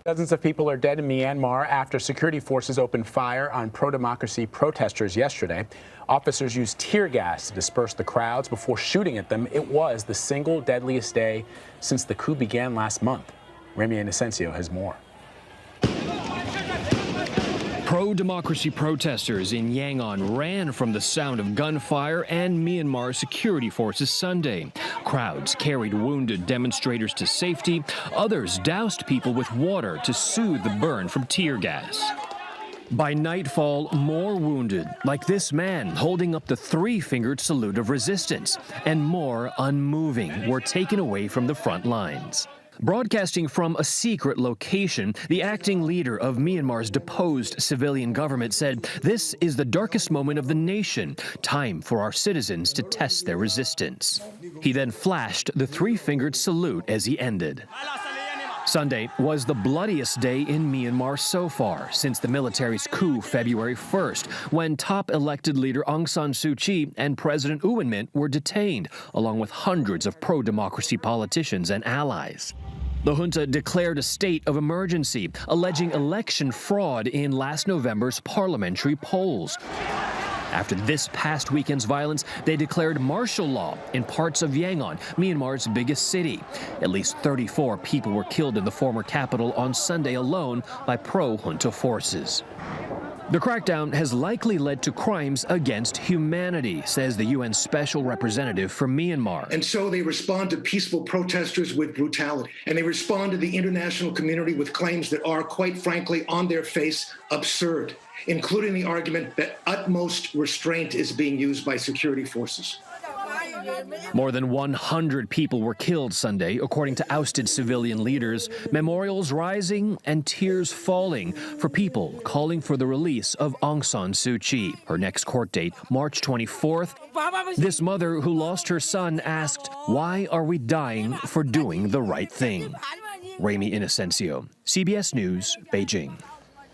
Dozens of people are dead in Myanmar after security forces opened fire on pro-democracy protesters yesterday. Officers used tear gas to disperse the crowds before shooting at them. It was the single deadliest day since the coup began last month. Ramy Inocencio has more. Pro-democracy protesters in Yangon ran from the sound of gunfire and Myanmar security forces Sunday. Crowds carried wounded demonstrators to safety. Others doused people with water to soothe the burn from tear gas. By nightfall, more wounded, like this man holding up the three-fingered salute of resistance, and more unmoving, were taken away from the front lines. Broadcasting from a secret location, the acting leader of Myanmar's deposed civilian government said, "This is the darkest moment of the nation. Time for our citizens to test their resistance." He then flashed the three-fingered salute as he ended. Sunday was the bloodiest day in Myanmar so far since the military's coup February 1st, when top elected leader Aung San Suu Kyi and President U Win Myint were detained, along with hundreds of pro-democracy politicians and allies. The junta declared a state of emergency, alleging election fraud in last November's parliamentary polls. After this past weekend's violence, they declared martial law in parts of Yangon, Myanmar's biggest city. At least 34 people were killed in the former capital on Sunday alone by pro-junta forces. The crackdown has likely led to crimes against humanity, says the UN Special Representative for Myanmar. And so they respond to peaceful protesters with brutality. And they respond to the international community with claims that are, quite frankly, on their face, absurd, including the argument that utmost restraint is being used by security forces. More than 100 people were killed Sunday, according to ousted civilian leaders, memorials rising and tears falling for people calling for the release of Aung San Suu Kyi. Her next court date, March 24th. This mother who lost her son asked, "Why are we dying for doing the right thing?" Ramy Inocencio, CBS News, Beijing.